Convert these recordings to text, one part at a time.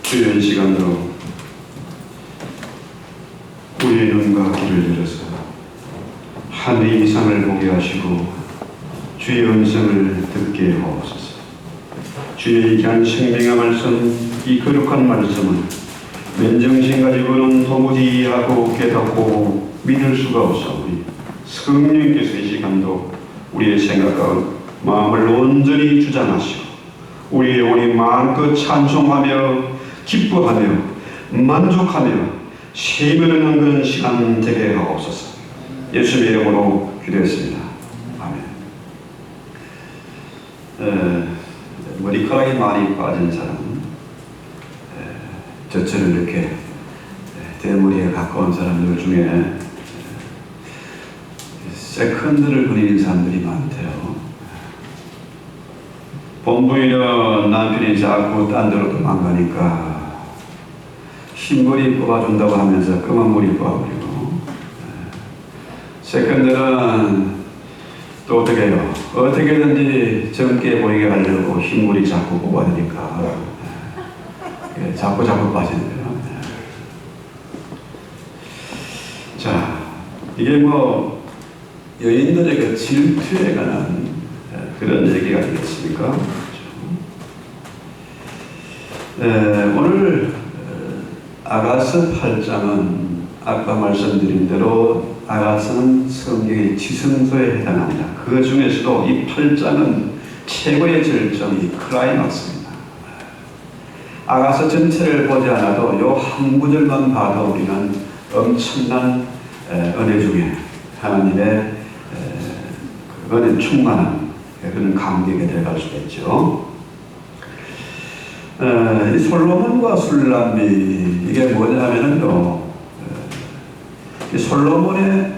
주의 시간도 우리의 눈과 귀를 열어서 하늘의 이상을 보게 하시고 주의 음성을 듣게 하옵소서. 주의 귀한 생명의 말씀, 이 거룩한 말씀은 맨정신 가지고는 도무지 이해하고 깨닫고 믿을 수가 없사오니 성령께서 이 시간도 우리의 생각과 마음을 온전히 주장하시고 우리의 영혼이 마음껏 찬송하며 기뻐하며 만족하며 세면하는 그런 시간 되게 하옵소서. 예수님의 이름으로 기도했습니다. 아멘. 머리카락이 많이 빠진 사람은 저처럼 이렇게 대머리에 가까운 사람들 중에 세컨드를 그리는 사람들이 많대요. 본부인은 남편이 자꾸 딴 데로 도망가니까 흰머리 뽑아준다고 하면서 검은 머리 뽑아버리고, 세컨드는 또 어떻게 해요? 어떻게든지 젊게 보이게 하려고 흰머리 자꾸 뽑아주니까 자꾸 빠지는 거예요. 자, 이게 뭐 여인들의 그 질투에 관한 그런 얘기가 되겠습니까? 오늘 아가서 8장은 아까 말씀드린 대로 아가서는 성경의 지성소에 해당합니다. 그 중에서도 이 8장은 최고의 절정이 클라이막스입니다. 아가서 전체를 보지 않아도 요 한 구절만 봐도 우리는 엄청난 은혜 중에 하나님의 은혜 충만한 그런 감격에 들어갈 수가 있죠. 이 솔로몬과 술람미, 이게 뭐냐면요, 솔로몬의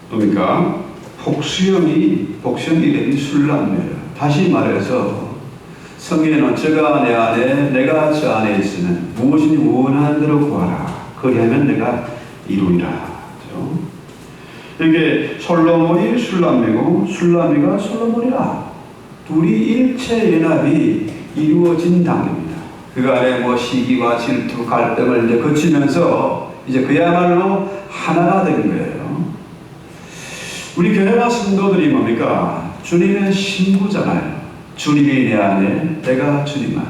뭡니까? 복수형이 이름이 술람미예요. 다시 말해서 성경에는 저가 내 안에 내가 저 안에 있으면 무엇이니 원하는 대로 구하라. 그리하면 내가 이루리라. 이게 솔로몬이 술람미고 술람미가 솔로몬이라. 둘이 일체 연합이 이루어진 단계입니다. 그 안에 뭐 시기와 질투, 갈등을 이제 거치면서 이제 그야말로 하나가 된 거예요. 우리 교회와 성도들이 뭡니까? 주님의 신부잖아요. 주님이 내 안에, 내가 주님 안에.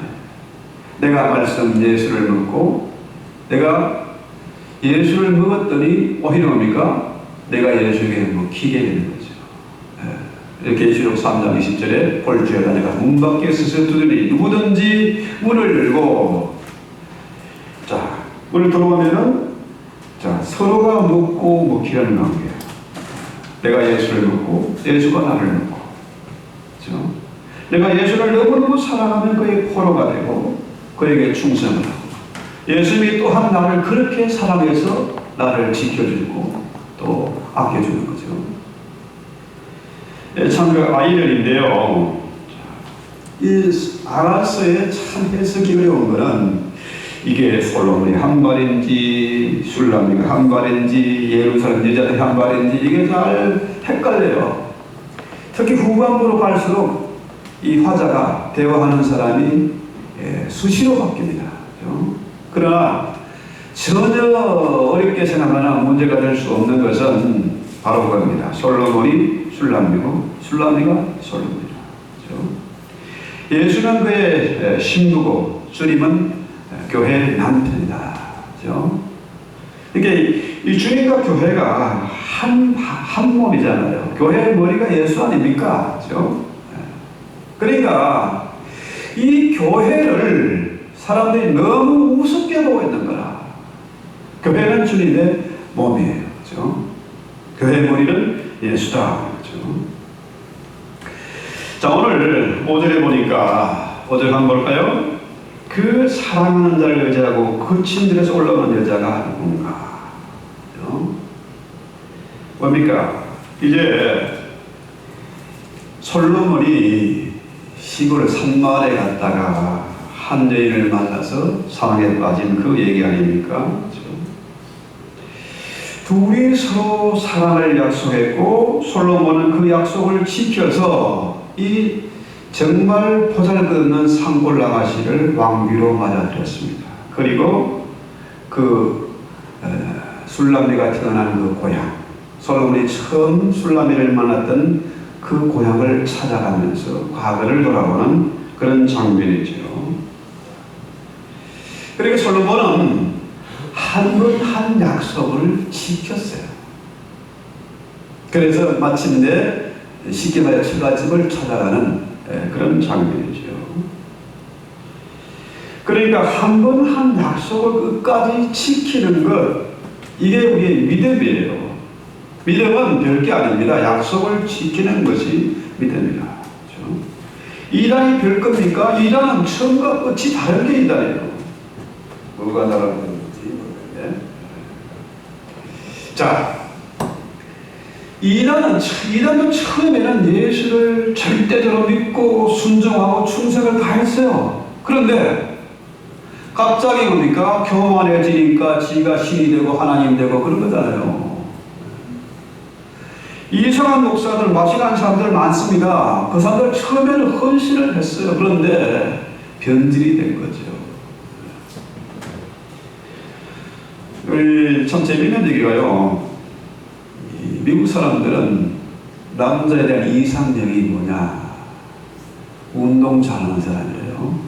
내가 말씀 예수를 먹고 내가 예수를 먹었더니 오히려 뭡니까? 내가 예수에게 먹히게 되는 거죠. 계시록 3장 20절에 볼지어다 내가 문 밖에 서서 두드리니 누구든지 문을 열고, 자, 문을 들어오면은 자, 서로가 먹고 먹히라는 관계예요. 내가 예수를 먹고 예수가 나를 먹고, 그렇죠? 내가 예수를 너무너무 사랑하면 그의 포로가 되고 그에게 충성을 하고, 예수님이 또한 나를 그렇게 사랑해서 나를 지켜주고 또 아껴주는 거죠. 참 그 아이들인데요, 이 아가서에 참 해석이 어려운 거는 이게 솔로몬이 한 말인지 술람미가 한 말인지 예루살렘 여자들이 한 말인지 이게 잘 헷갈려요. 특히 후반부로 갈수록 이 화자가 대화하는 사람이 수시로 바뀝니다. 그러나 전혀 어렵게 생각하나 문제가 될 수 없는 것은 바로 그겁니다. 솔로몬이 술람미고 술람미가 솔로몬이다. 예수는 그의 신부고 주님은 교회의 남편이다. 이게 이 주님과 교회가 한 몸이잖아요. 교회의 머리가 예수 아닙니까? 그러니까 이 교회를 사람들이 너무 우습게 보고 있는 거라. 교회는 주님의 몸이에요. 교회의 머리는 예수다. 자, 오늘 5절에 보니까 5절 한번 볼까요? 그 사랑하는 자를 의지하고 그 침들에서 올라오는 여자가 누군가? 뭡니까? 이제 솔로몬이 시골 산마을에 갔다가 한 여인을 만나서 사랑에 빠진 그 얘기 아닙니까? 둘이 서로 사랑을 약속했고 솔로몬은 그 약속을 지켜서 이 정말 보잘것없는 산골나가시를 왕비로 맞아들였습니다. 그리고 술람미가 태어난 그 고향, 솔로몬이 처음 술람미를 만났던 그 고향을 찾아가면서 과거를 돌아보는 그런 장면이죠. 그리고 솔로몬은 한 번 한 약속을 지켰어요. 그래서 마침내 쉽게 말해 처갓집을 찾아가는 그런 장면이죠. 그러니까 한 번 한 약속을 끝까지 지키는 것, 이게 우리의 믿음이에요. 믿음은 별게 아닙니다. 약속을 지키는 것이 믿음이다. 그렇죠? 이단이 별겁니까? 이단은 처음과 끝이 다른 게 이단이에요. 뭐가 다른 건지 모르겠네. 자, 이단도 처음에는 예수를 절대적으로 믿고 순종하고 충성을 다했어요. 그런데 갑자기 뭡니까? 교만해지니까 지가 신이 되고 하나님 되고 그런 거잖아요. 이상한 목사들, 마시간 사람들 많습니다. 그 사람들 처음에는 헌신을 했어요. 그런데 변질이 된 거죠. 참 재밌는 얘기가요. 미국 사람들은 남자에 대한 이상형이 뭐냐? 운동 잘하는 사람이래요.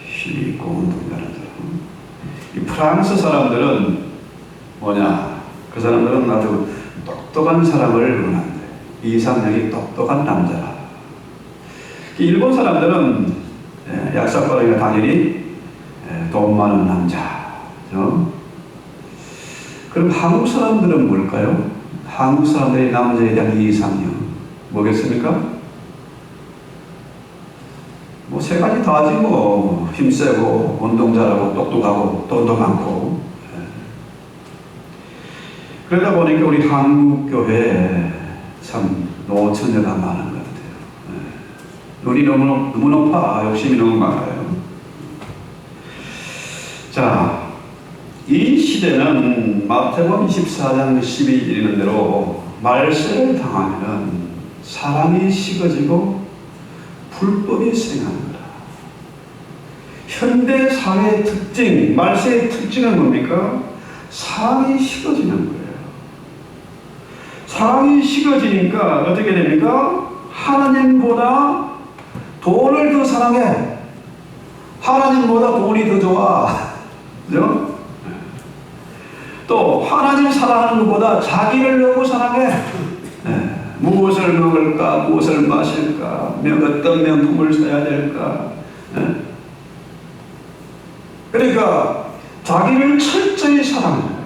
힘이 있고 운동 잘하는 사람. 이 프랑스 사람들은 뭐냐? 그 사람들은 아주 똑똑한 사람을 원한대. 이상형이 똑똑한 남자라. 일본 사람들은 약사과라니까 당연히 돈 많은 남자. 그럼 한국 사람들은 뭘까요? 한국 사람들의 남자에 대한 이상형 뭐겠습니까? 뭐 세 가지 다 하지 뭐. 힘세고 운동 잘하고 똑똑하고 돈도 많고. 그러다 보니까 우리 한국 교회에 참 노처녀가 많은 것 같아요. 눈이 너무 높아. 욕심이 너무 많아요. 자, 이 시대는 마태복음 24장 12절 이르는 대로 말세를 당하면 사람이 식어지고 불법이 생깁니다. 현대 사회의 특징, 말세의 특징은 뭡니까? 사람이 식어지는 거예요. 사람이 식어지니까 어떻게 됩니까? 하나님보다 돈을 더 사랑해. 하나님보다 돈이 더 좋아. 그죠? 또 하나님 사랑하는 것보다 자기를 너무 사랑해. 무엇을 먹을까? 무엇을 마실까? 어떤 명품을 사야 될까? 그러니까 자기를 철저히 사랑해요.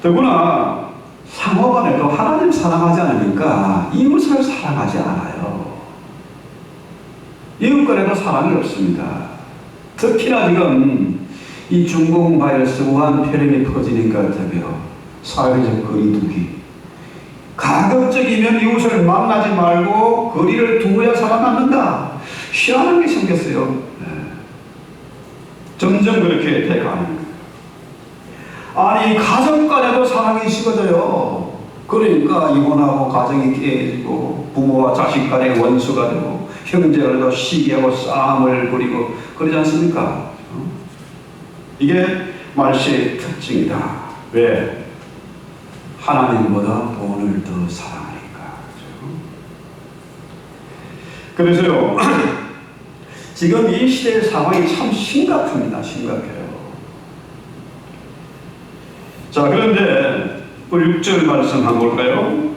더구나 상호간에도 하나님 사랑하지 않으니까 이웃을 사랑하지 않아요. 이웃간에도 사랑이 없습니다. 특히나 지금 이 중공 바이러스 우한 폐렴이 퍼지니까 저기요, 사회적 거리두기. 가급적이면 이웃을 만나지 말고 거리를 두어야 살아남는다. 희한한 게 생겼어요. 점점 그렇게 돼가는 거예요. 아니, 가정 간에도 사랑이 식어져요. 그러니까 이혼하고 가정이 깨지고 부모와 자식 간의 원수가 되고 형제들도 시기하고 싸움을 부리고 그러지 않습니까? 이게 말세의 특징이다. 왜? 하나님보다 돈을 더 사랑하니까. 그래서요, 지금 이 시대의 상황이 참 심각합니다. 심각해요. 자, 그런데 6절 말씀 한번 볼까요?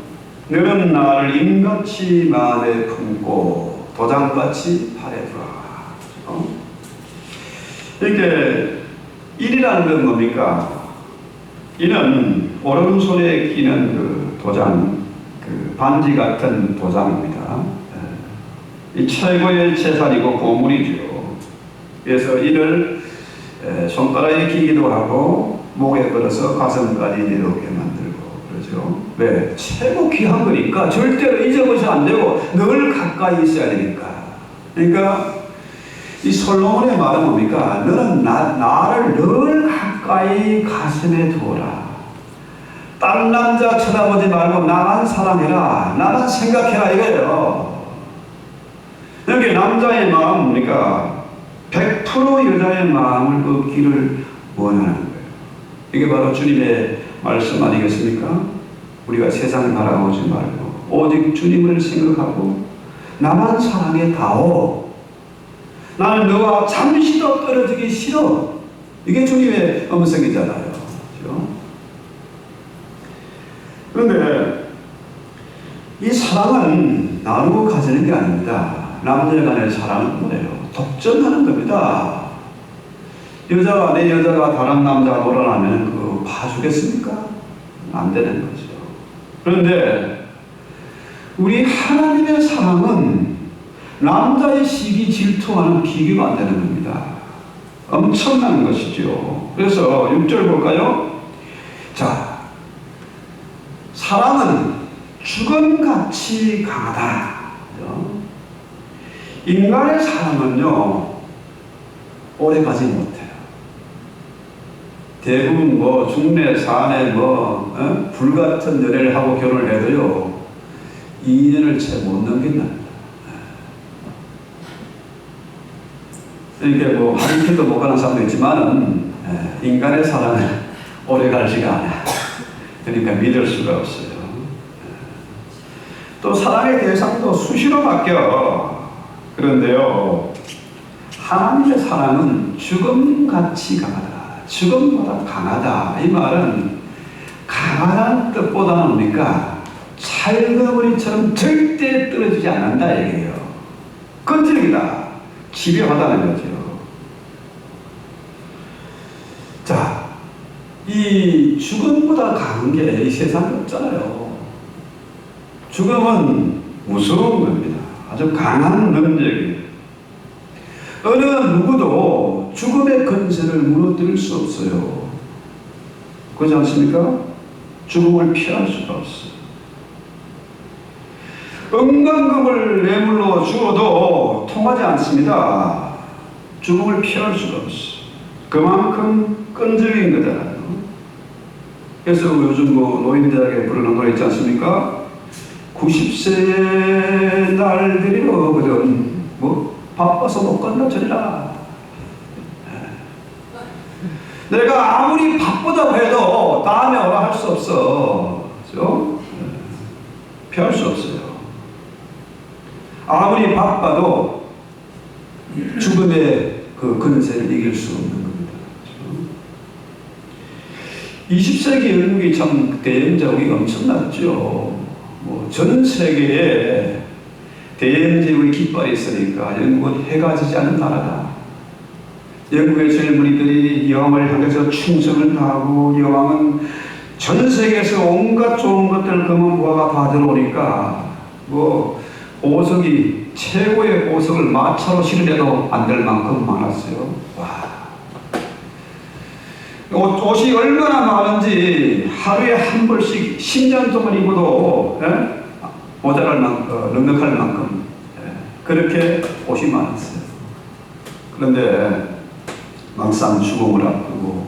너는 나를 인같이 마음에 품고 도장같이 팔에 두라. 이렇게 일이라는 건 뭡니까? 이는 오른손에 끼는 그 도장, 그 반지 같은 도장입니다. 이 최고의 재산이고 보물이죠. 그래서 이를 손가락에 끼기도 하고 목에 걸어서 가슴까지 내려오게 만들고 그러죠. 왜? 최고 귀한 거니까 절대로 잊어버리면 안 되고 늘 가까이 있어야 되니까. 그러니까 이 솔로몬의 말은 뭡니까? 너는 나를 늘 가까이 가슴에 두어라. 딴 남자 쳐다보지 말고 나만 사랑해라, 나만 생각해라 이거예요. 여기 남자의 마음, 그러니까 100% 여자의 마음을 얻기를 원하는 거예요. 이게 바로 주님의 말씀 아니겠습니까? 우리가 세상을 바라보지 말고 오직 주님을 생각하고 나만 사랑해 다오. 나는 너와 잠시도 떨어지기 싫어. 이게 주님의 음성이잖아요. 그렇죠? 그런데 이 사랑은 나누고 가지는 게 아닙니다. 남녀 간의 사랑은 뭐예요? 독점하는 겁니다. 여자가, 내 여자가 다른 남자가 놀아나면 그거 봐주겠습니까? 안 되는 거죠. 그런데 우리 하나님의 사랑은 남자의 시기 질투하는 비교가 안 되는 겁니다. 엄청난 것이죠. 그래서 6절 볼까요? 자, 사랑은 죽음같이 강하다. 인간의 사랑은요, 오래가지 못해요. 대부분 뭐 중내, 사내, 불같은 연애를 하고 결혼을 해도요, 2년을 채 못 넘긴답니다. 이렇게 뭐 하루키도 못 가는 사람도 있지만은 인간의 사랑은 오래 가지가 않아. 그러니까 믿을 수가 없어요. 또 사랑의 대상도 수시로 바뀌어. 그런데요, 하나님의 사랑은 죽음같이 강하다. 죽음보다 강하다. 이 말은 강하다는 뜻보다는 뭡니까? 찰거머리처럼 절대 떨어지지 않는다 얘기예요. 끈질기다. 집요하다는 거죠. 자, 이 죽음보다 강한 게 이 세상에 없잖아요. 죽음은 무서운 겁니다. 아주 강한 능력이에요. 어느 누구도 죽음의 근세를 무너뜨릴 수 없어요. 그렇지 않습니까? 죽음을 피할 수가 없어요. 은광금을 뇌물로 주어도 통하지 않습니다. 죽음을 피할 수가 없어요. 그만큼 끈질긴 거잖아요. 그래서 요즘 뭐 노인들에게 부르는 노래 있지 않습니까? 90세의 날 데리러거든 뭐 바빠서 못 간다 저리라. 내가 아무리 바쁘다고 해도 다음에 오라 할 수 없어. 그렇죠? 피할 수 없어요. 아무리 바빠도 죽음의 그 근세를 이길 수 없는 겁니다. 그렇죠? 20세기 영국이 참 대영제국이 엄청났죠. 뭐 전 세계에 대영제국의 깃발이 있으니까 영국은 해가 지지 않는 나라다. 영국의 젊은이들이 여왕을 향해서 충성을 다하고 여왕은 전 세계에서 온갖 좋은 것들 금은 부하가 다 들어오니까 뭐 보석이 최고의 보석을 마차로 실으려도 안 될 만큼 많았어요. 와. 옷이 얼마나 많은지 하루에 한 벌씩 10년 동안 입어도 모자랄 만큼, 넉넉할 만큼 그렇게 옷이 많았어요. 그런데 막상 죽음을 앞두고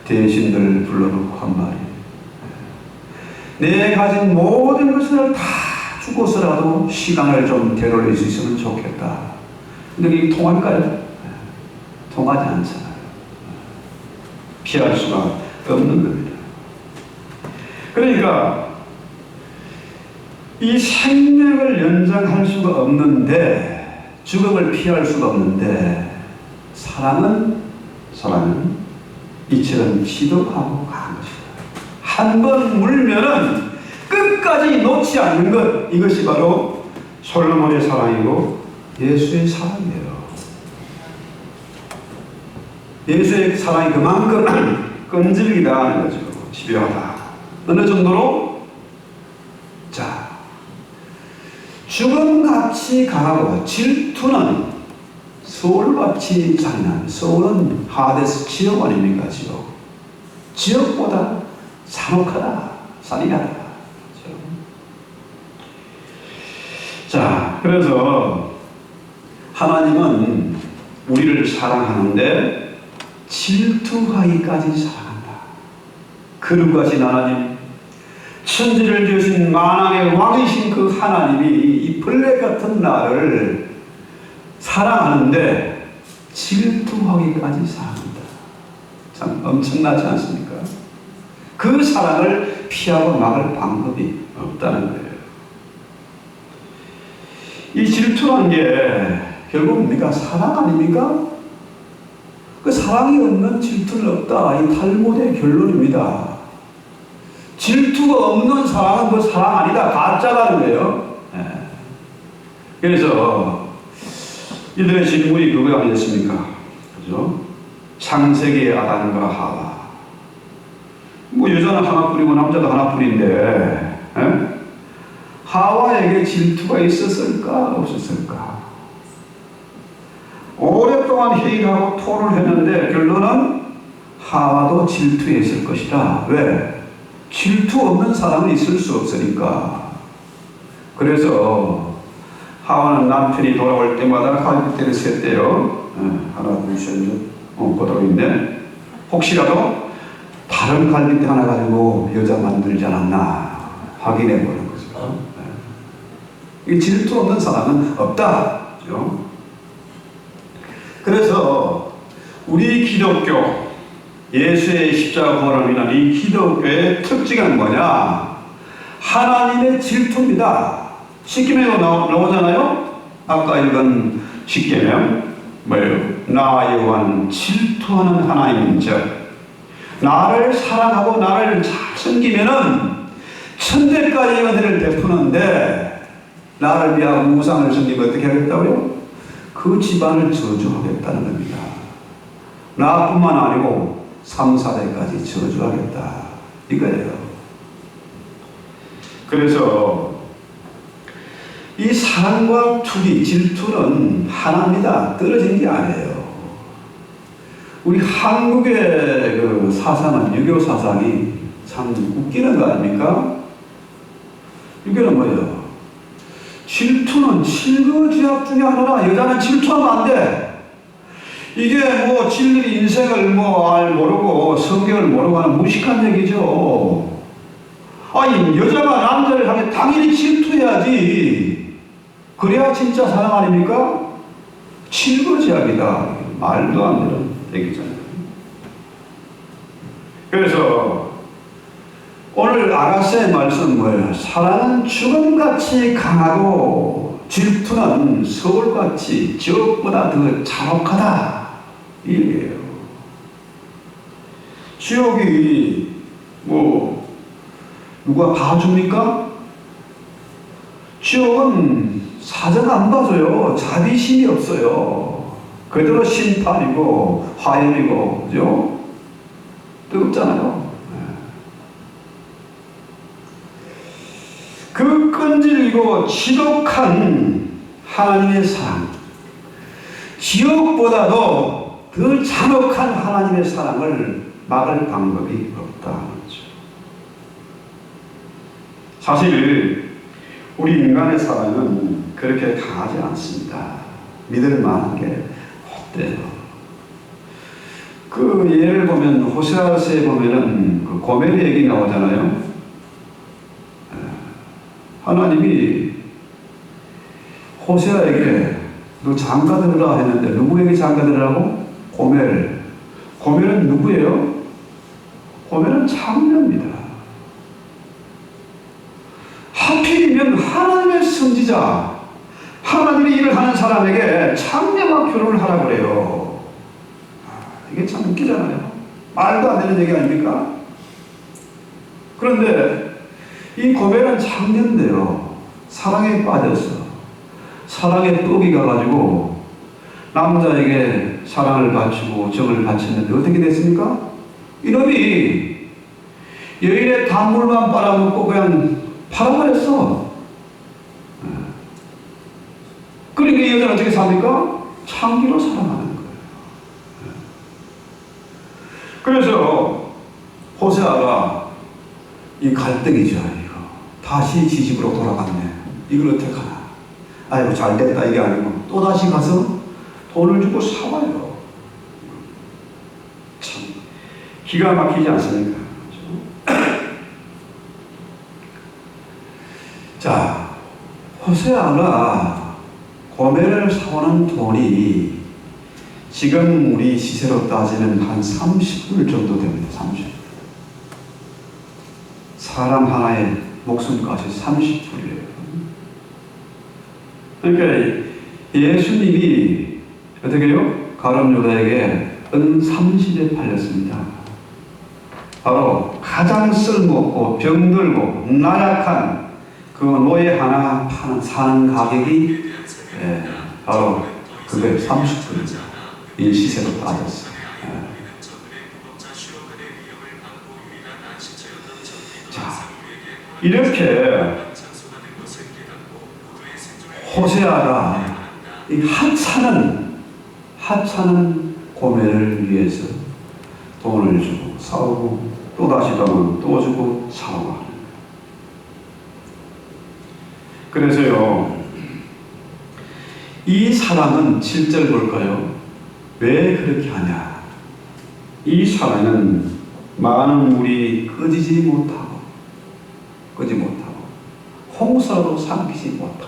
대신들을 불러놓고 한 말이 내 가진 모든 것을 다 죽어서라도 시간을 좀 되돌릴 수 있으면 좋겠다. 근데 이게 통할까요? 통하지 않잖아요. 피할 수가 없는 겁니다. 그러니까 이 생명을 연장할 수가 없는데 죽음을 피할 수가 없는데 사랑은 이처럼 지독하고 강한 것이다. 한 번 물면은 끝까지 놓지 않는 것, 이것이 바로 솔로몬의 사랑이고 예수의 사랑이에요. 예수의 사랑이 그만큼 끈질기다는 거죠. 집요하다. 어느 정도로? 자, 죽음같이 강하고 질투는 소울같이 잔인한, 소울은 하데스 지옥 아닙니까? 지옥. 지옥보다 잔혹하다, 잔인하다. 그렇죠? 자, 그래서 하나님은 우리를 사랑하는데 질투하기까지 사랑한다. 거룩하신 하나님, 천지를 지으신 만왕의 왕이신 그 하나님이 이 벌레 같은 나를 사랑하는데 질투하기까지 사랑한다. 참 엄청나지 않습니까? 그 사랑을 피하고 막을 방법이 없다는 거예요. 이 질투란 게 결국 뭡니까? 사랑 아닙니까? 그 사랑이 없는 질투는 없다. 이 탈무드의 결론입니다. 질투가 없는 사랑은 그 사랑 아니다. 가짜라는 거예요. 그래서 이들의 질문이 그거 아니었습니까? 그죠? 창세기의 아담과 하와. 뭐 여자는 하나뿐이고 남자도 하나뿐인데 하와에게 질투가 있었을까 없었을까? 오랫동안 회의하고 토론을 했는데 결론은 하와도 질투했을 것이다. 왜? 질투 없는 사람은 있을 수 없으니까. 그래서 하와는 남편이 돌아올 때마다 갈빗대를 셌대요. 하나 둘 셋 보도록 있네. 혹시라도 다른 갈빗대 하나 가지고 여자 만들지 않았나 확인해 보는 거죠. 이 질투 없는 사람은 없다. 그렇죠? 그래서 우리 기독교, 예수의 십자가 부활로 인한 이 기독교의 특징은 뭐냐? 하나님의 질투입니다. 십계명으로 나오잖아요? 아까 읽은 십계명 뭐예요? 나 여호와는 질투하는 하나님인즉 나를 사랑하고 나를 잘 섬기면은 천대까지 은혜를 베푸는데 나를 위하여 우상을 섬기면 어떻게 하겠다고요? 그 집안을 저주하겠다는 겁니다. 나뿐만 아니고 3, 4대까지 저주하겠다 이거예요. 그래서 이 사랑과 투기, 질투는 하나입니다. 떨어진 게 아니에요. 우리 한국의 그 사상은 유교 사상이 참 웃기는 거 아닙니까? 유교는 뭐예요? 질투는 질거지약 중에 하나라. 여자는 질투하면 안 돼. 이게 뭐 진리 인생을 모르고 성경을 모르고 하는 무식한 얘기죠. 아니 여자가 남자를 향해 당연히 질투해야지. 그래야 진짜 사랑 아닙니까? 질거지약이다. 말도 안 되는 얘기잖아요. 그래서 오늘 아가서의 말씀은 뭐예요? 사랑은 죽음같이 강하고 질투는 서울같이 지옥보다 더 잔혹하다 이 얘기예요. 지옥이 뭐 누가 봐줍니까? 지옥은 사정 안 봐줘요. 자비심이 없어요. 그대로 심판이고 화염이고 그죠? 뜨겁잖아요. 그 끈질기고 지독한 하나님의 사랑, 지옥보다도 더 잔혹한 하나님의 사랑을 막을 방법이 없다는 거죠. 사실 우리 인간의 사랑은 그렇게 강하지 않습니다. 믿을 만한 게 없대요. 그 예를 보면 호세아서에 보면은 그 고멜 얘기 나오잖아요. 하나님이 호세아에게 너 장가들으라 했는데 누구에게 장가들으라고? 고멜. 고멜은 누구예요? 고멜은 창녀입니다. 하필이면 하나님의 선지자, 하나님의 일을 하는 사람에게 창녀와 결혼을 하라고 그래요. 이게 참 웃기잖아요. 말도 안 되는 얘기 아닙니까? 그런데 이 고멜은 창녀인데요. 사랑에 빠져서 사랑에 뻑이 가가지고 남자에게 사랑을 바치고 정을 바쳤는데 어떻게 됐습니까? 이놈이 여인의 단물만 빨아먹고 그냥 팔아버렸어. 그러니까 이 여자는 어떻게 삽니까? 창기로 사랑하는 거예요. 그래서 호세아가 이 갈등이죠. 이거 다시 지집으로 돌아갔네. 이걸 어떻게 하나? 아이고 잘됐다 이게 아니고 또 다시 가서 돈을 주고 사와요. 참 기가 막히지 않습니까? 호세아가 고멜을 사오는 돈이 지금 우리 시세로 따지면 한 30불 정도 됩니다. 30불. 사람 하나의 목숨까지 30불이에요. 그러니까 예수님이 어떻게 해요? 가룟 유다에게 은 30에 팔렸습니다. 바로 가장 쓸모없고 병들고 나약한 그 노예 하나 사는 가격이 바로 그게 30불이죠. 이 시세로 따졌어요. 자, 이렇게 호세아가 이 하찮은 고멜을 위해서 돈을 주고 싸우고 또다시 가면 또 주고 싸우고 하는. 그래서요, 이 사람은 7절 볼까요? 왜 그렇게 하냐? 이 사람은 많은 물이 끄지 못하고 홍수라도 삼키지 못한다.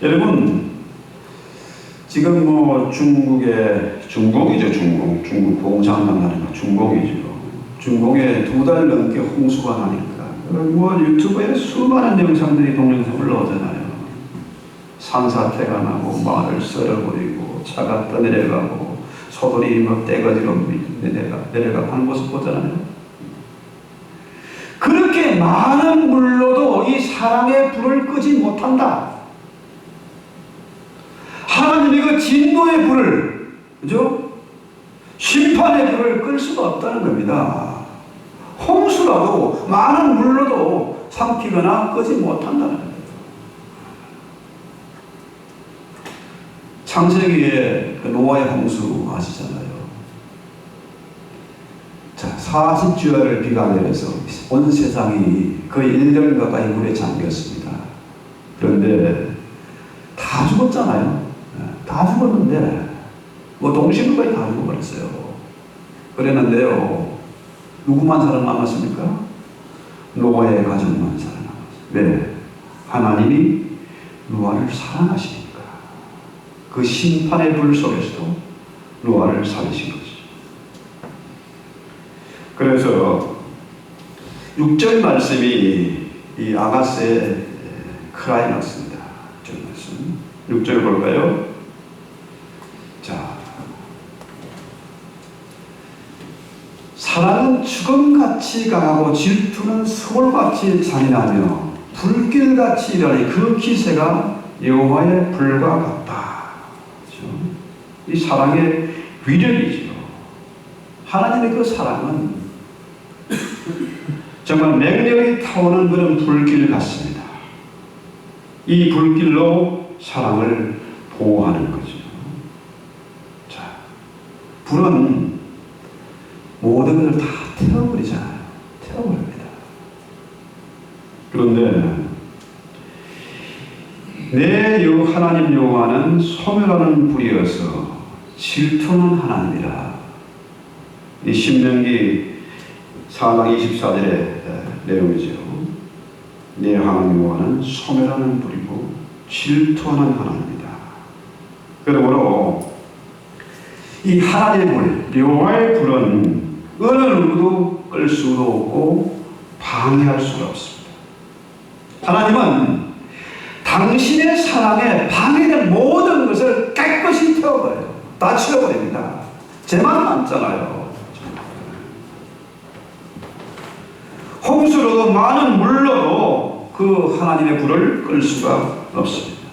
여러분, 지금 뭐 중국이죠. 중국 공산당이라는 거 중국이죠. 중국에 2달 넘게 홍수가 나니까 뭐 유튜브에 수많은 영상들이 동영상 올라오잖아요. 산사태가 나고 말을 썰어버리고 차가 떠내려가고 소들이 막 떼거지로 내려가 하는 모습 보잖아요. 그렇게 많은 물로도 이 사랑의 불을 끄지 못한다. 하나님이 그 진노의 불을, 그죠? 심판의 불을 끌 수가 없다는 겁니다. 홍수라도 많은 물로도 삼키거나 끄지 못한다는 겁니다. 창세기에 그 노아의 홍수 아시잖아요. 자, 40주야를 비가 내려서 온 세상이 거의 1년 가까이 물에 잠겼습니다. 그런데 다 죽었잖아요. 다 죽었는데 뭐 동식물까지 다 죽어버렸어요. 그랬는데요, 누구만 살아남았습니까? 노아의 가족만 살아남았어요. 왜? 하나님이 노아를 사랑하시니까. 그 심판의 불 속에서도 노아를 살리신 거죠. 그래서 6절 말씀이 이 아가스의 크라이막스입니다. 6절 볼까요? 자, 사랑은 죽음같이 강하고 질투는 서울같이 잔인하며 불길같이 일하니 그 기세가 여호와의 불과 같다. 그렇죠? 이 사랑의 위력이죠. 하나님의 그 사랑은 정말 맹렬히 타오는 그런 불길 같습니다. 이 불길로 사랑을 보호하는 거죠. 자, 불은 모든 것을 다 태워버리잖아요. 태워버립니다. 그런데 내 하나님 여호와는 소멸하는 불이어서 질투는 하나님이라. 이 신명기 4장 24절의 내용이죠. 내 하나님 여호와는 소멸하는 불이고 질투하는 하나님이다. 그러므로 이 하나님의 불, 여호와의 불은 어느 누구도 끌 수도 없고 방해할 수가 없습니다. 하나님은 당신의 사랑에 방해된 모든 것을 깨끗이 태워버려요. 다 치워버립니다. 죄만 남잖아요. 홍수로도 많은 물로도 그 하나님의 불을 끌 수가 없습니다.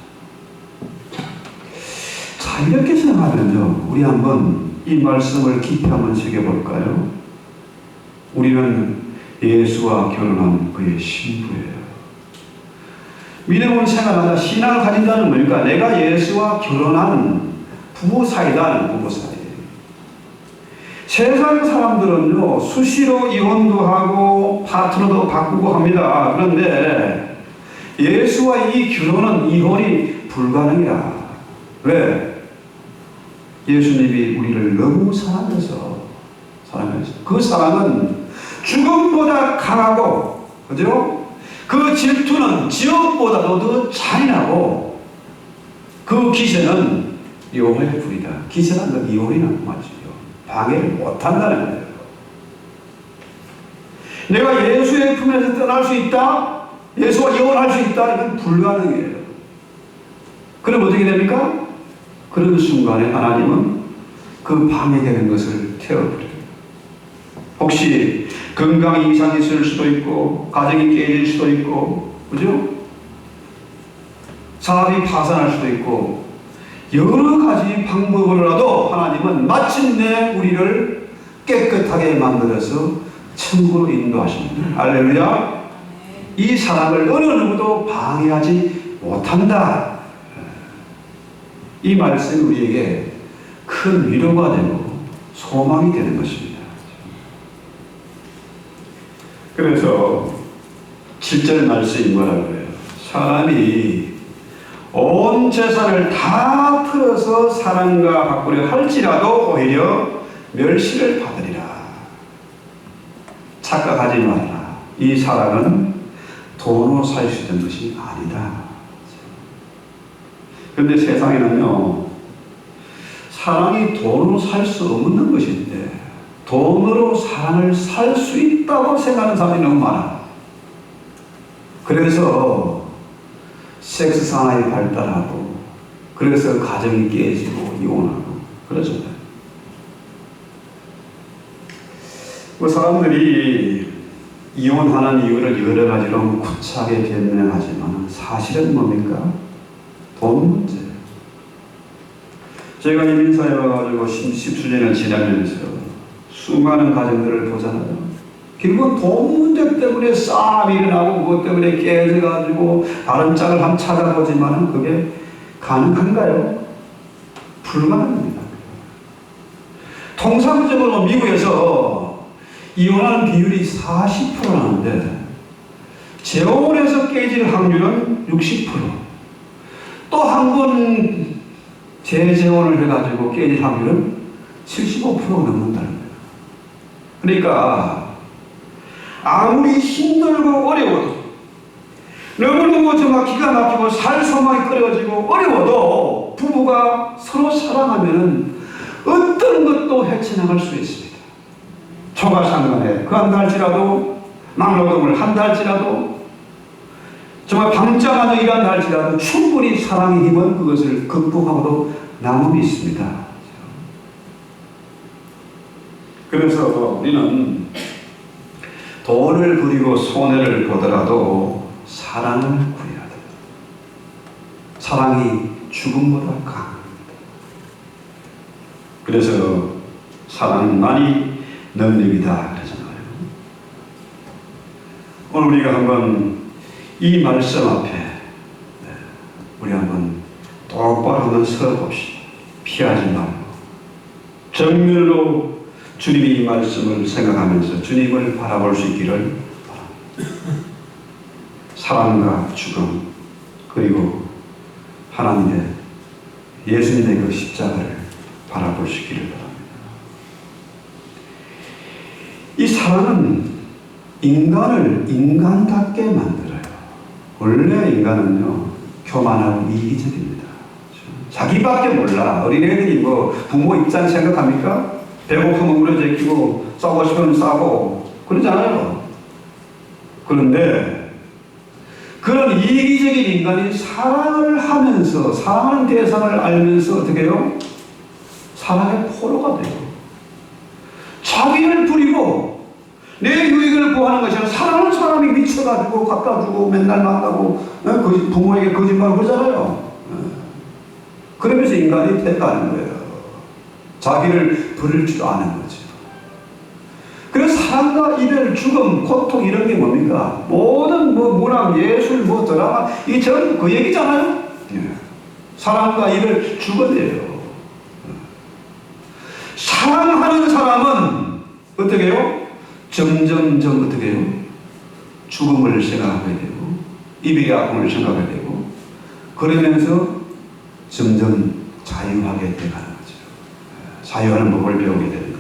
자, 이렇게 생각하면요, 우리 한번 이 말씀을 깊이 한번 새겨볼까요? 우리는 예수와 결혼한 그의 신부예요. 믿음을 생활하다 신앙을 가진다는 거니까 내가 예수와 결혼한 부부 사이다는 부부 사이. 세상 사람들은요, 수시로 이혼도 하고 파트너도 바꾸고 합니다. 그런데 예수와 이 결혼은 이혼이 불가능이야. 왜? 예수님이 우리를 너무 사랑해서 그 사랑은 죽음보다 강하고, 그죠? 그 질투는 지옥보다도 더 잔인하고 그 기세는 용의 불이다. 기세란 건 이혼이라는 말이죠. 방해를 못한다는 거예요. 내가 예수의 품에서 떠날 수 있다? 예수와 이혼할 수 있다? 이건 불가능해요. 그럼 어떻게 됩니까? 그런 순간에 하나님은 그 방해되는 것을 태워버려요. 혹시 건강이 이상이 있을 수도 있고 가정이 깨질 수도 있고 그죠? 사업이 파산할 수도 있고 여러 가지 방법으로라도 하나님은 마침내 우리를 깨끗하게 만들어서 천국으로 인도하십니다. 할렐루야. 이 사랑을 어느 누구도 방해하지 못한다. 이 말씀이 우리에게 큰 위로가 되고 소망이 되는 것입니다. 그래서 7절 말씀이 뭐라고 해요? 사람이 온 재산을 다 풀어서 사랑과 바꾸려 할지라도 오히려 멸시를 받으리라. 착각하지 말라. 이 사랑은 돈으로 살 수 있는 것이 아니다. 그런데 세상에는요, 사랑이 돈으로 살 수 없는 것인데 돈으로 사랑을 살 수 있다고 생각하는 사람이 너무 많아. 그래서 섹스 산업이 발달하고 그래서 가정이 깨지고 이혼하고 그러잖아요. 그 사람들이 이혼하는 이유를 여러 가지로 구차하게 변명하지만 사실은 뭡니까? 돈 문제예요. 제가 이민사에 와가지고 십수년을 지나면서 수많은 가정들을 보잖아요. 결국은 돈 문제 때문에 싸움이 일어나고 그것 때문에 깨져가지고 다른 짝을 한번 찾아보지만 그게 가능한가요? 불가능합니다. 통상적으로 미국에서 이혼하는 비율이 40%라는데 재혼해서 깨질 확률은 60%. 또 한 번 재재혼을 해가지고 깨질 확률은 75%가 넘는다는 거예요. 그러니까 아무리 힘들고 어려워도 너무너무 정말 기가 막히고 살 소망이 끓여지고 어려워도 부부가 서로 사랑하면 어떤 것도 헤쳐나갈 수 있습니다. 초과상간에 그 한다 할지라도 막노동을 한다 할지라도 정말 방장하며 일한다 할지라도 충분히 사랑의 힘은 그것을 극복하고도 남음이 있습니다. 그래서 우리는 돈을 부리고 손해를 보더라도 사랑을 구해야 돼요. 사랑이 죽음보다 강합니다. 그래서 사랑만이 능력이다 그러잖아요. 오늘 우리가 한번 이 말씀 앞에 우리 한번 똑바로 한번 서봅시다. 피하지 말고 정면으로 주님이 이 말씀을 생각하면서 주님을 바라볼 수 있기를 바랍니다. 사랑과 죽음 그리고 하나님의 예수님의 그 십자가를 바라볼 수 있기를 바랍니다. 이 사랑은 인간을 인간답게 만들어요. 원래 인간은요 교만하고 이기적입니다. 자기밖에 몰라. 어린애들이 뭐 부모 입장 생각합니까? 배고프면 물어제끼고 싸고 싶으면 싸고 그러잖아요. 그런데 그런 이기적인 인간이 사랑을 하면서 사랑하는 대상을 알면서 어떻게 해요? 사랑의 포로가 돼요. 자기를 부리고 내 유익을 구하는 것이 아니라 사랑하는 사람이 미쳐가지고 갖다주고 맨날 만나고 부모에게 거짓말을 하잖아요. 그러면서 인간이 됐다는 거예요. 자기를 부릴 줄 아는 거죠. 그래서 사랑과 이별, 죽음, 고통 이런 게 뭡니까? 모든 문학, 예술, 드라마 이게 전부 그 얘기잖아요. 사랑과 이별, 죽음이에요. 사랑하는 사람은 어떻게 해요? 점점점 어떻게 해요? 죽음을 생각하게 되고 이별의 아픔을 생각하게 되고 그러면서 점점 자유하게 돼가는 거죠. 자유하는 법을 배우게 되는 거예요.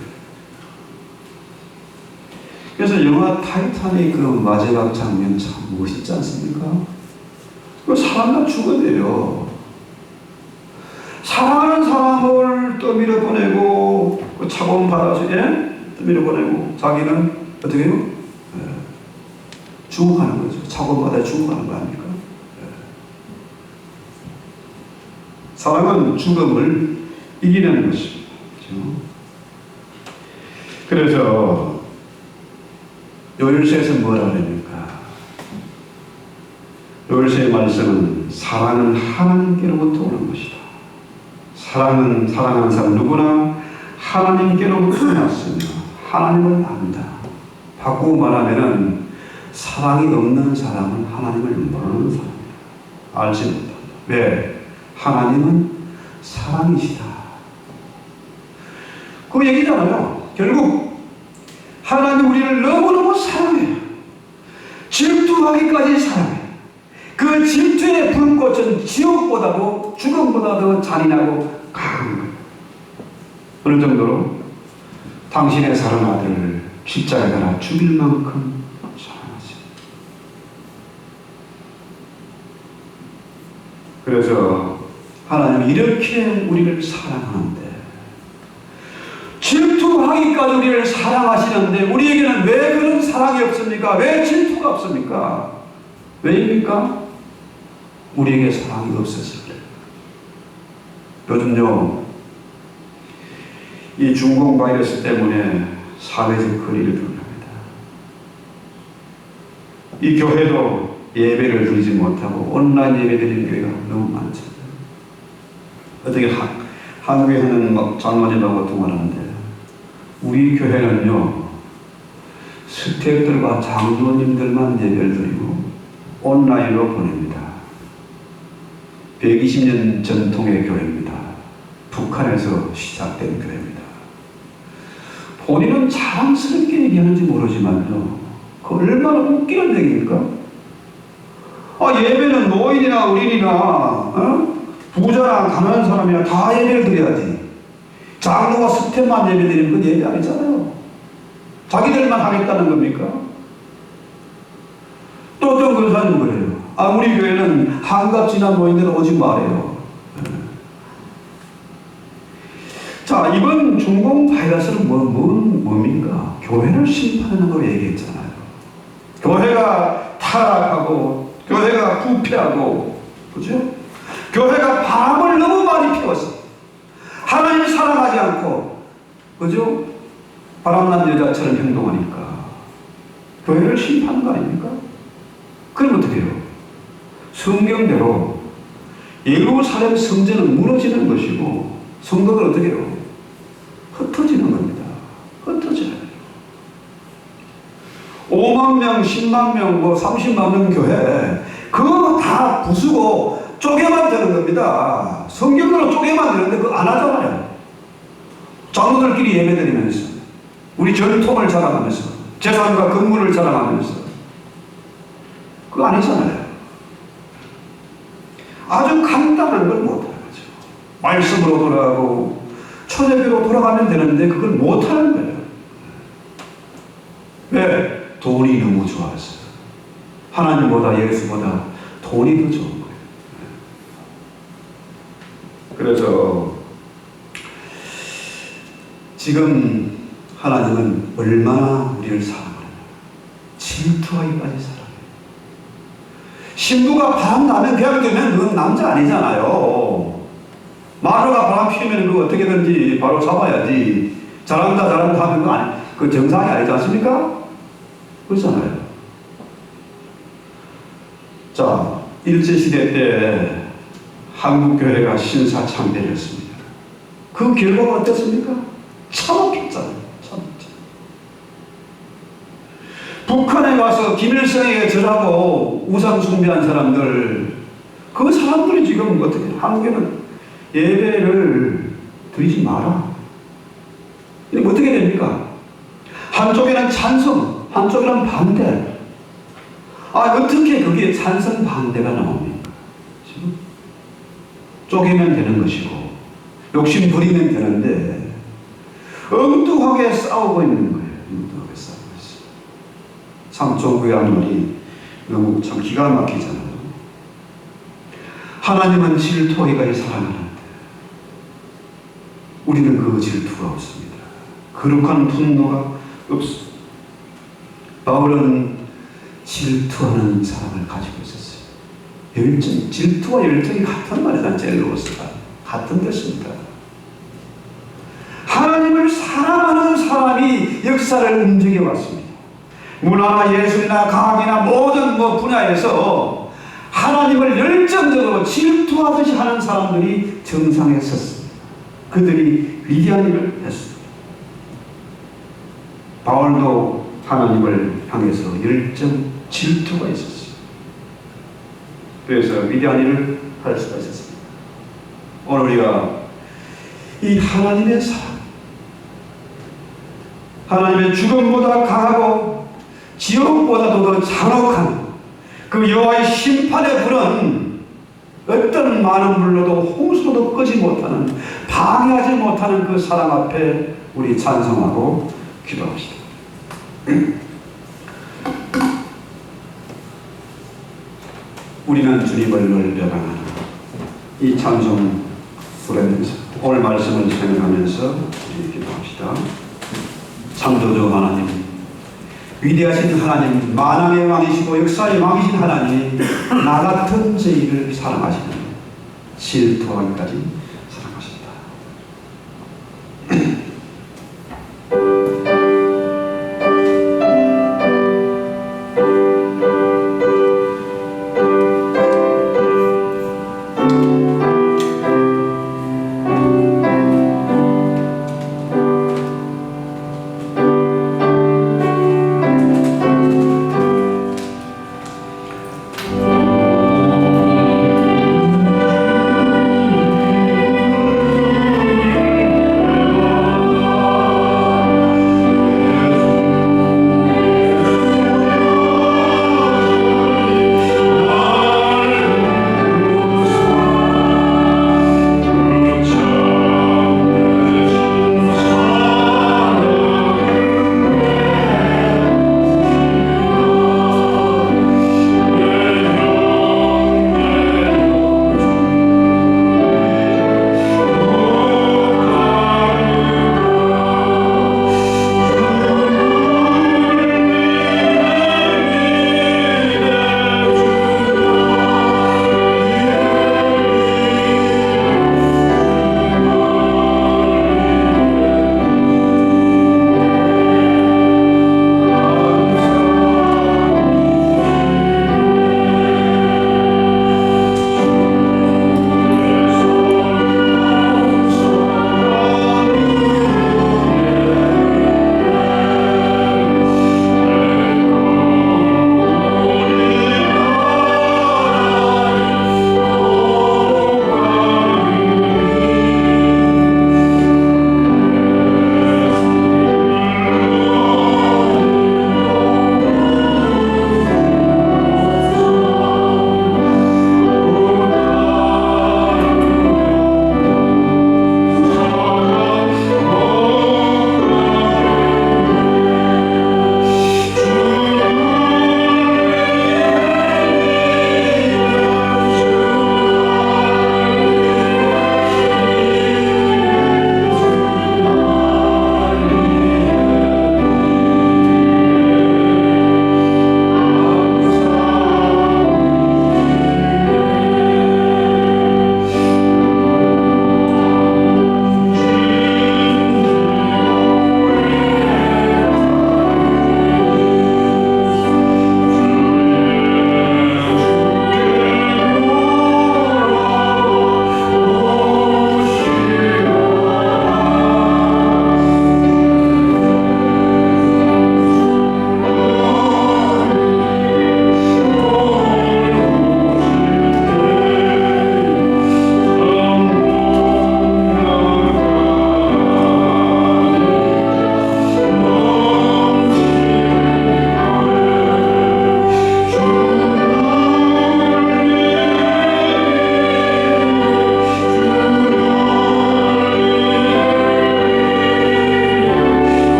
그래서 영화 타이타닉 그 마지막 장면 참 멋있지 않습니까? 그 사람과 죽어내요. 사랑하는 사람을 떠밀어 보내고 그 차가운 바다에 떠밀어 보내고 자기는 어떻게 해요? 죽어가는 거죠. 차가운 바다에 죽어가는 거 아닙니까? 사랑은 죽음을 이기는 것입니다. 그래서 요일서에서 뭐라 그럽니까? 요일서의 말씀은 사랑은 하나님께로부터 오는 것이다. 사랑은 사랑하는 사람 누구나 하나님께로부터 왔으며 하나님을 안다. 바꾸고 말하면은 사랑이 없는 사람은 하나님을 모르는 사람이다. 알지 못한다. 왜? 하나님은 사랑이시다. 그 얘기잖아요. 결국 하나님 우리를 너무너무 사랑해요. 질투하기까지 사랑해요. 그 질투의 불꽃은 지옥보다도 죽음보다도 잔인하고 강한 거예요. 어느 정도로 당신의 사랑하는 아들을 십자가에 달아 죽일 만큼 사랑하세요. 그래서 하나님은 이렇게 우리를 사랑하는데 질투하기까지 우리를 사랑하시는데 우리에게는 왜 그런 사랑이 없습니까? 왜 질투가 없습니까? 왜입니까? 우리에게 사랑이 없어서 그래요. 요즘요 이 중공 바이러스 때문에 사회적 거리를 두합니다. 이 교회도 예배를 드리지 못하고 온라인 예배 드리는 교회가 너무 많죠. 어떻게 한국에 있는 막 장로님하고 통화를 하는데 우리 교회는요 스태프들과 장로님들만 예배를 드리고 온라인으로 보냅니다. 120년 전통의 교회입니다. 북한에서 시작된 교회입니다. 본인은 자랑스럽게 얘기하는지 모르지만요 그 얼마나 웃기는 얘기입니까? 예배는 노인이나 어린이나 부자나 가난한 사람이나 다 예배를 드려야지. 장로가 스텝만 예배 드리면 그건 예배 아니잖아요. 자기들만 하겠다는 겁니까? 또 어떤 권사님 그래요. 우리 교회는 한갑 지난 노인들 오지 말아요. 자, 이번 중공 바이러스는 뭡니까? 교회를 심판하는 거 얘기했잖아요. 교회가 타락하고, 교회가 부패하고, 그죠? 교회가 바람을 너무 많이 피웠어. 하나님을 사랑하지 않고, 그죠? 바람난 여자처럼 행동하니까. 교회를 심판한 거 아닙니까? 그럼 어떻게 해요? 성경대로 예루살렘 성전은 무너지는 것이고, 성도들 어떻게 해요? 흩어지는 겁니다. 흩어져요. 5만 명, 10만 명, 30만 명 교회, 그거 다 부수고 쪼개만 되는 겁니다. 성경으로 쪼개만 되는데 그거 안 하잖아요. 장로들끼리 예배드리면서, 우리 전통을 자랑하면서, 재산과 건물을 자랑하면서, 그거 아니잖아요. 아주 간단한 걸 못하는 거죠. 말씀으로 돌아가고, 초대교로 돌아가면 되는데 그걸 못하는 거예요. 왜? 돈이 너무 좋아서. 하나님보다 예수보다 돈이 더 좋은 거예요. 그래서 지금 하나님은 얼마나 우리를 사랑하느냐. 질투하기까지 사랑해요. 신부가 바람 나면 그냥 되면 그건 남자 아니잖아요. 마루가 바람 피우면 그거 어떻게든지 바로 잡아야지. 잘한다 하면 그거 그 정상이 아니지 않습니까? 그렇잖아요. 자, 일제시대 때 한국교회가 신사참배를 했습니다. 그 결과가 어땠습니까? 참혹했잖아요. 참혹했잖아요. 북한에 가서 김일성에게 절하고 우상 숭배한 사람들, 그 사람들이 지금 어떻게, 한국에는 예배를 드리지 마라. 이게 어떻게 됩니까? 한쪽에는 찬성, 한쪽에는 반대. 어떻게 그게 찬성 반대가 나옵니까? 지금 쪼개면 되는 것이고 욕심 부리면 되는데 엉뚱하게 싸우고 있는 거예요. 엉뚱하게 싸우고 있어요. 3.9의 한 말이 너무 참 기가 막히잖아요. 하나님은 질투하기까지 사랑하는데 우리는 그 질투가 없습니다. 거룩한 분노가 없습니다. 바울은 질투하는 사랑을 가지고 있었어요. 열정, 질투와 열정이 같은 말이다. 젤로스가 같은 뜻입니다. 하나님을 사랑하는 사람이 역사를 움직여 왔습니다. 문화나 예술이나 과학이나 모든 분야에서 하나님을 열정적으로 질투하듯이 하는 사람들이 정상에 섰습니다. 그들이 위대한 일을 했습니다. 바울도 하나님을 향해서 열정, 질투가 있었어요. 그래서 위대한 일을 할 수가 있었습니다. 오늘 우리가 이 하나님의 사랑, 하나님의 죽음보다 강하고 지옥보다도 더 잔혹한 그 여호와의 심판의 불은 어떤 많은 불로도 홍수도 끄지 못하는, 방해하지 못하는 그 사랑 앞에 우리 찬송하고 기도합시다. 우리는 주님을 늘 멸망하는 이 찬송 부르면서 오늘 말씀을 생각하면서 우리 기도합시다. 창조주 하나님, 위대하신 하나님, 만왕의 왕이시고 역사의 왕이신 하나님, 나 같은 죄인을 사랑하시는 질투하기까지 사랑하신다.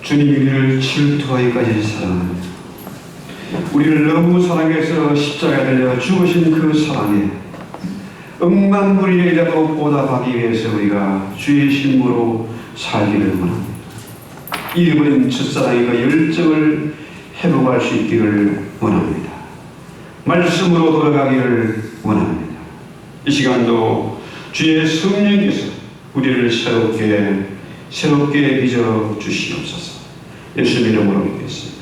주님이 우리를 질투하기까지 사랑합니다. 우리를 너무 사랑해서 십자가에 달려 죽으신 그 사랑에 억만불이라도 보답하기 위해서 우리가 주의 신부로 살기를 원합니다. 잃어버린 첫사랑의 그 열정을 회복할 수 있기를 원합니다. 말씀으로 돌아가기를 원합니다. 이 시간도 주의 성령께서 우리를 새롭게 빚어 주시옵소서. 예수님 이름으로 믿겠습니다.